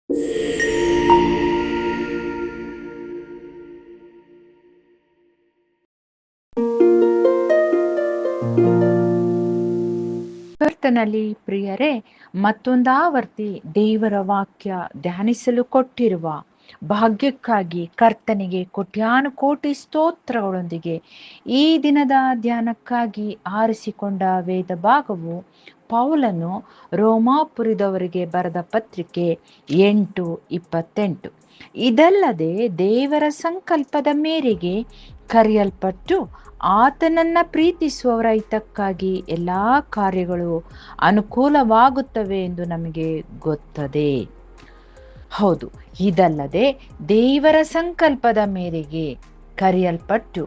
ಕರ್ತನಲ್ಲಿ ಪ್ರಿಯರೇ, ಮತ್ತೊಂದಾವರ್ತಿ ದೇವರ ವಾಕ್ಯ ಧ್ಯಾನಿಸಲು ಕೊಟ್ಟಿರುವ ಭಾಗ್ಯಕ್ಕಾಗಿ ಕರ್ತನಿಗೆ ಕೋಟ್ಯಾನುಕೋಟಿ ಸ್ತೋತ್ರಗಳೊಂದಿಗೆ ಈ ದಿನದ ಧ್ಯಾನಕ್ಕಾಗಿ ಆರಿಸಿಕೊಂಡ ವೇದ ಭಾಗವು ಪೌಲನು ರೋಮಾಪುರದವರಿಗೆ ಬರೆದ ಪತ್ರಿಕೆ 8:28. ಇದಲ್ಲದೆ ದೇವರ ಸಂಕಲ್ಪದ ಮೇರೆಗೆ ಕರೆಯಲ್ಪಟ್ಟು ಆತನನ್ನ ಪ್ರೀತಿಸುವವರ ಹಿತಕ್ಕಾಗಿ ಎಲ್ಲಾ ಕಾರ್ಯಗಳು ಅನುಕೂಲವಾಗುತ್ತವೆ ಎಂದು ನಮಗೆ ಗೊತ್ತದೆ. ಹೌದು, ಇದಲ್ಲದೆ ದೇವರ ಸಂಕಲ್ಪದ ಮೇರೆಗೆ ಕರೆಯಲ್ಪಟ್ಟು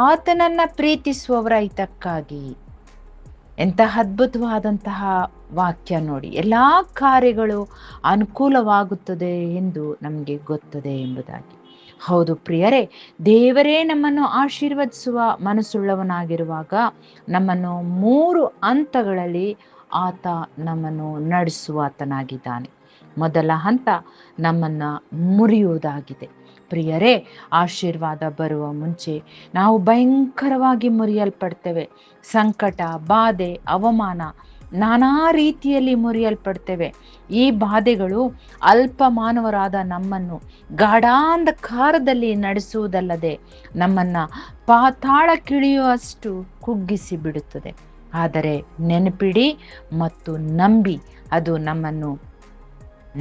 ಆತನನ್ನ ಪ್ರೀತಿಸುವವರ ಹಿತಕ್ಕಾಗಿ. ಎಂತಹ ಅದ್ಭುತವಾದಂತಹ ವಾಕ್ಯ ನೋಡಿ. ಎಲ್ಲಾ ಕಾರ್ಯಗಳು ಅನುಕೂಲವಾಗುತ್ತದೆ ಎಂದು ನಮಗೆ ಗೊತ್ತದೆ ಎಂಬುದಾಗಿ. ಹೌದು ಪ್ರಿಯರೇ, ದೇವರೇ ನಮ್ಮನ್ನು ಆಶೀರ್ವದಿಸುವ ಮನಸ್ಸುಳ್ಳವನಾಗಿರುವಾಗ ನಮ್ಮನ್ನು 3 ಹಂತಗಳಲ್ಲಿ ಆತ ನಮ್ಮನ್ನು ನಡೆಸುವಾತನಾಗಿದ್ದಾನೆ. ಮೊದಲ ಹಂತ ನಮ್ಮನ್ನ ಮುರಿಯುವುದಾಗಿದೆ. ಪ್ರಿಯರೇ, ಆಶೀರ್ವಾದ ಬರುವ ಮುಂಚೆ ನಾವು ಭಯಂಕರವಾಗಿ ಮುರಿಯಲ್ಪಡ್ತೇವೆ. ಸಂಕಟ, ಬಾಧೆ, ಅವಮಾನ, ನಾನಾ ರೀತಿಯಲ್ಲಿ ಮುರಿಯಲ್ಪಡ್ತೇವೆ. ಈ ಬಾಧೆಗಳು ಅಲ್ಪ ಮಾನವರಾದ ನಮ್ಮನ್ನು ಗಾಢಾಂಧಕಾರದಲ್ಲಿ ನಡೆಸುವುದಲ್ಲದೆ ನಮ್ಮನ್ನ ಪಾತಾಳಕ್ಕಿಳಿಯುವಷ್ಟು ಕುಗ್ಗಿಸಿ ಬಿಡುತ್ತದೆ. ಆದರೆ ನೆನಪಿಡಿ ಮತ್ತು ನಂಬಿ, ಅದು ನಮ್ಮನ್ನು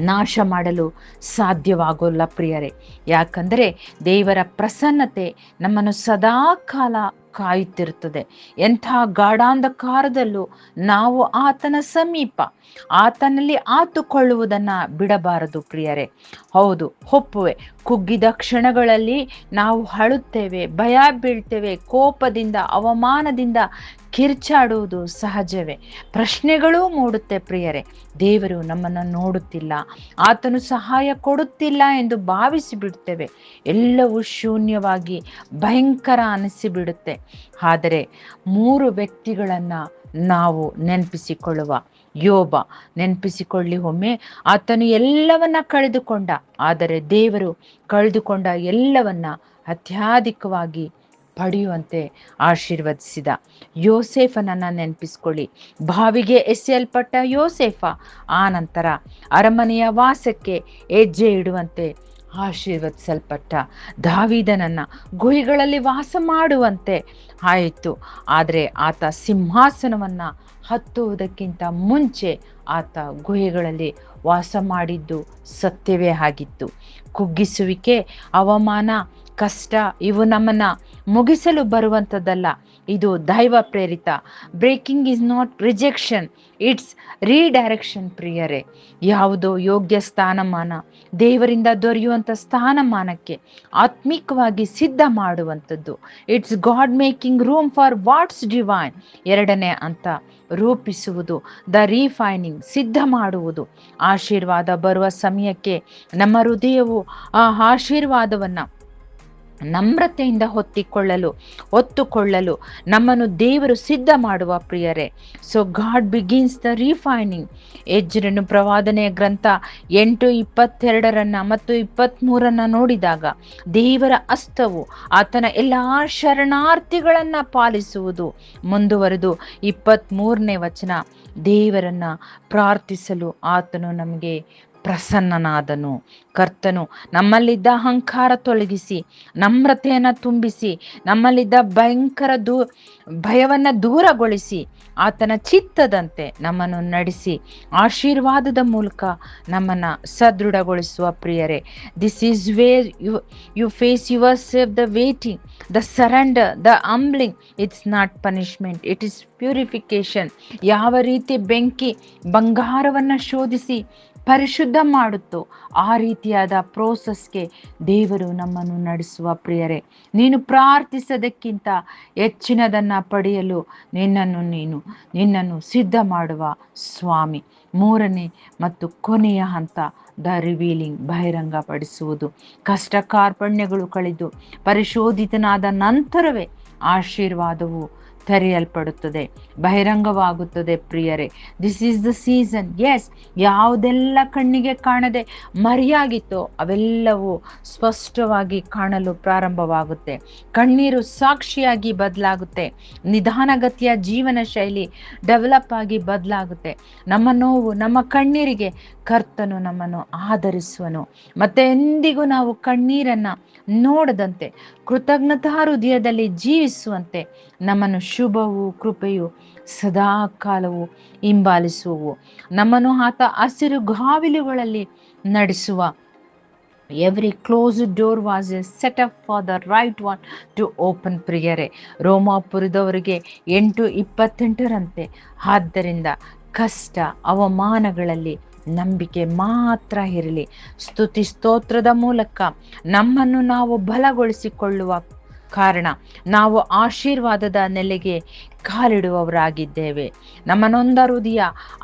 ನಾಶ ಮಾಡಲು ಸಾಧ್ಯವಾಗೋಲ್ಲ ಪ್ರಿಯರೇ. ಯಾಕಂದರೆ ದೇವರ ಪ್ರಸನ್ನತೆ ನಮ್ಮನ್ನು ಸದಾ ಕಾಲ ಕಾಯುತ್ತಿರುತ್ತದೆ. ಎಂಥ ಗಾಢಾಂಧಕಾರದಲ್ಲೂ ನಾವು ಆತನ ಸಮೀಪ, ಆತನಲ್ಲಿ ಆತುಕೊಳ್ಳುವುದನ್ನ ಬಿಡಬಾರದು ಪ್ರಿಯರೇ. ಹೌದು, ಒಪ್ಪುವೆ, ಕುಗ್ಗಿದ ಕ್ಷಣಗಳಲ್ಲಿ ನಾವು ಅಳುತ್ತೇವೆ, ಭಯ ಬೀಳ್ತೇವೆ, ಕೋಪದಿಂದ, ಅವಮಾನದಿಂದ ಕಿರ್ಚಾಡುವುದು ಸಹಜವೇ. ಪ್ರಶ್ನೆಗಳೂ ಮೂಡುತ್ತೆ ಪ್ರಿಯರೇ. ದೇವರು ನಮ್ಮನ್ನು ನೋಡುತ್ತಿಲ್ಲ, ಆತನು ಸಹಾಯ ಕೊಡುತ್ತಿಲ್ಲ ಎಂದು ಭಾವಿಸಿ ಬಿಡುತ್ತೇವೆ. ಎಲ್ಲವೂ ಶೂನ್ಯವಾಗಿ ಭಯಂಕರ ಅನಿಸಿಬಿಡುತ್ತೆ. ಆದರೆ 3 ವ್ಯಕ್ತಿಗಳನ್ನ ನಾವು ನೆನಪಿಸಿಕೊಳ್ಳುವ. ಯೋಬ ನೆನಪಿಸಿಕೊಳ್ಳಿ ಒಮ್ಮೆ. ಆತನು ಎಲ್ಲವನ್ನ ಕಳೆದುಕೊಂಡ, ಆದರೆ ದೇವರು ಕಳೆದುಕೊಂಡ ಎಲ್ಲವನ್ನ ಅತ್ಯಧಿಕವಾಗಿ ಪಡೆಯುವಂತೆ ಆಶೀರ್ವದಿಸಿದ. ಯೋಸೇಫನನ್ನ ನೆನಪಿಸ್ಕೊಳ್ಳಿ. ಬಾವಿಗೆ ಎಸೆಯಲ್ಪಟ್ಟ ಯೋಸೇಫ ಆ ನಂತರ ಅರಮನೆಯ ವಾಸಕ್ಕೆ ಹೆಜ್ಜೆ ಇಡುವಂತೆ ಆಶೀರ್ವದಿಸಲ್ಪಟ್ಟ. ದಾವೀದನನ್ನ ಗುಹೆಗಳಲ್ಲಿ ವಾಸ ಮಾಡುವಂತೆ ಆಯಿತು. ಆದರೆ ಆತ ಸಿಂಹಾಸನವನ್ನ ಹತ್ತುವುದಕ್ಕಿಂತ ಮುಂಚೆ ಆತ ಗುಹೆಗಳಲ್ಲಿ ವಾಸ ಮಾಡಿದ್ದು ಸತ್ಯವೇ ಆಗಿತ್ತು. ಕುಗ್ಗಿಸುವಿಕೆ, ಅವಮಾನ, ಕಷ್ಟ ಇವು ನಮ್ಮನ್ನ ಮುಗಿಸಲು ಬರುವಂಥದ್ದಲ್ಲ. ಇದು ದೈವ ಪ್ರೇರಿತ. Breaking is not rejection, it's redirection ಪ್ರಿಯರೇ. ಯಾವುದೋ ಯೋಗ್ಯ ಸ್ಥಾನಮಾನ ದೇವರಿಂದ ದೊರೆಯುವಂಥ ಸ್ಥಾನಮಾನಕ್ಕೆ ಆತ್ಮಿಕವಾಗಿ ಸಿದ್ಧ ಮಾಡುವಂಥದ್ದು. It's god making room for what's divine. 2ನೇ ಹಂತ ರೂಪಿಸುವುದು, ದ ರಿಫೈನಿಂಗ್, ಸಿದ್ಧ ಮಾಡುವುದು. ಆಶೀರ್ವಾದ ಬರುವ ಸಮಯಕ್ಕೆ ನಮ್ಮ ಹೃದಯವು ಆ ಆಶೀರ್ವಾದವನ್ನ ನಮ್ರತೆಯಿಂದ ಹೊತ್ತುಕೊಳ್ಳಲು ನಮ್ಮನ್ನು ದೇವರು ಸಿದ್ಧ ಮಾಡುವ ಪ್ರಿಯರೇ. So God begins the refining. ಎಜ್ರನು ಪ್ರವಾದನೆಯ ಗ್ರಂಥ 8:22 ಮತ್ತು 23 ನೋಡಿದಾಗ ದೇವರ ಹಸ್ತವು ಆತನ ಎಲ್ಲಾ ಶರಣಾರ್ಥಿಗಳನ್ನ ಪಾಲಿಸುವುದು. ಮುಂದುವರೆದು 23ನೇ ವಚನ, ದೇವರನ್ನ ಪ್ರಾರ್ಥಿಸಲು ಆತನು ನಮಗೆ ಪ್ರಸನ್ನನಾದನು. ಕರ್ತನು ನಮ್ಮಲ್ಲಿದ್ದ ಅಹಂಕಾರ ತೊಲಗಿಸಿ, ನಮ್ರತೆಯನ್ನು ತುಂಬಿಸಿ, ನಮ್ಮಲ್ಲಿದ್ದ ಭಯವನ್ನ ದೂರಗೊಳಿಸಿ, ಆತನ ಚಿತ್ತದಂತೆ ನಮ್ಮನ್ನು ನಡೆಸಿ ಆಶೀರ್ವಾದದ ಮೂಲಕ ನಮ್ಮನ್ನ ಸದೃಢಗೊಳಿಸುವ ಪ್ರಿಯರೇ. This is where you face yourself, the waiting, the surrender, the humbling. It's not punishment, it is purification. ಯಾವ ರೀತಿ ಬೆಂಕಿ ಬಂಗಾರವನ್ನ ಶೋಧಿಸಿ ಪರಿಶುದ್ಧ ಮಾಡುತ್ತೋ ಆ ರೀತಿಯಾದ ಪ್ರೋಸೆಸ್ಗೆ ದೇವರು ನಮ್ಮನ್ನು ನಡೆಸುವ ಪ್ರಿಯರೇ. ನೀನು ಪ್ರಾರ್ಥಿಸೋದಕ್ಕಿಂತ ಹೆಚ್ಚಿನದನ್ನ ಪಡೆಯಲು ನಿನ್ನನ್ನು ಸಿದ್ಧ ಮಾಡುವ ಸ್ವಾಮಿ. 3ನೇ ಮತ್ತು ಕೊನೆಯ ಹಂತ, ದ ರಿವೀಲಿಂಗ್, ಬಹಿರಂಗಪಡಿಸುವುದು. ಕಷ್ಟ ಕಾರ್ಪಣ್ಯಗಳು ಕಳೆದು ಪರಿಶೋಧಿತನಾದ ನಂತರವೇ ಆಶೀರ್ವಾದವು ತೆರೆಯಲ್ಪಡುತ್ತದೆ, ಬಹಿರಂಗವಾಗುತ್ತದೆ ಪ್ರಿಯರೇ. This is the season. Yes, ಯಾವುದೆಲ್ಲ ಕಣ್ಣಿಗೆ ಕಾಣದೆ ಮರೆಯಾಗಿತ್ತೋ ಅವೆಲ್ಲವೂ ಸ್ಪಷ್ಟವಾಗಿ ಕಾಣಲು ಪ್ರಾರಂಭವಾಗುತ್ತೆ. ಕಣ್ಣೀರು ಸಾಕ್ಷಿಯಾಗಿ ಬದಲಾಗುತ್ತೆ. ನಿಧಾನಗತಿಯ ಜೀವನ ಶೈಲಿ ಡೆವಲಪ್ ಆಗಿ ಬದಲಾಗುತ್ತೆ. ನಮ್ಮ ನೋವು, ನಮ್ಮ ಕಣ್ಣೀರಿಗೆ ಕರ್ತನು ನಮ್ಮನ್ನು ಆಧರಿಸುವನು. ಮತ್ತೆ ಎಂದಿಗೂ ನಾವು ಕಣ್ಣೀರನ್ನ ನೋಡದಂತೆ ಕೃತಜ್ಞತಾ ಹೃದಯದಲ್ಲಿ ಜೀವಿಸುವಂತೆ ನಮ್ಮನ್ನು ಶುಭವು ಕೃಪೆಯು ಸದಾ ಕಾಲವು ಹಿಂಬಾಲಿಸುವವು. ನಮ್ಮನ್ನು ಆತ ಹಸಿರು ಗಾವಿಲುಗಳಲ್ಲಿ ನಡೆಸುವ. Every closed door was a set up for the right one to open ಪ್ರಿಯರೇ. ರೋಮಾಪುರದವರಿಗೆ 8:28 ಆದ್ದರಿಂದ ಕಷ್ಟ ಅವಮಾನಗಳಲ್ಲಿ ನಂಬಿಕೆ ಮಾತ್ರ ಇರಲಿ. ಸ್ತುತಿ ಸ್ತೋತ್ರದ ಮೂಲಕ ನಮ್ಮನ್ನು ನಾವು ಬಲಗೊಳಿಸಿಕೊಳ್ಳುವ ಕಾರಣ ನಾವು ಆಶೀರ್ವಾದದ ನೆಲೆಗೆ ಕಾಲಿಡುವವರಾಗಿದ್ದೇವೆ. ನಮ್ಮ ನೊಂದ ಹೃದಯ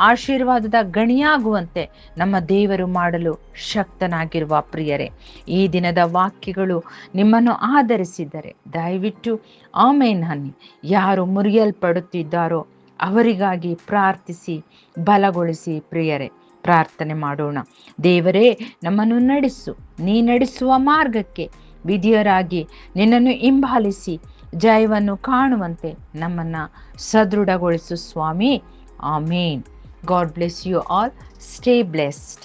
ಆಶೀರ್ವಾದದ ಗಣಿಯಾಗುವಂತೆ ನಮ್ಮ ದೇವರು ಮಾಡಲು ಶಕ್ತನಾಗಿರುವ ಪ್ರಿಯರೇ, ಈ ದಿನದ ವಾಕ್ಯಗಳು ನಿಮ್ಮನ್ನು ಆಧರಿಸಿದರೆ ದಯವಿಟ್ಟು ಆಮೇನ್ ಅನ್ನಿ. ಯಾರು ಮುರಿಯಲ್ಪಡುತ್ತಿದ್ದಾರೋ ಅವರಿಗಾಗಿ ಪ್ರಾರ್ಥಿಸಿ ಬಲಗೊಳಿಸಿ ಪ್ರಿಯರೇ. ಪ್ರಾರ್ಥನೆ ಮಾಡೋಣ. ದೇವರೇ, ನಮ್ಮನ್ನು ನಡೆಸು. ನೀ ನಡೆಸುವ ಮಾರ್ಗಕ್ಕೆ ವಿಧಿಯರಾಗಿ ನಿನ್ನನ್ನು ಹಿಂಬಾಲಿಸಿ ಜಯವನ್ನು ಕಾಣುವಂತೆ ನಮ್ಮನ್ನ ಸದೃಢಗೊಳಿಸು ಸ್ವಾಮಿ. ಆಮೇನ್. God bless you all. Stay blessed.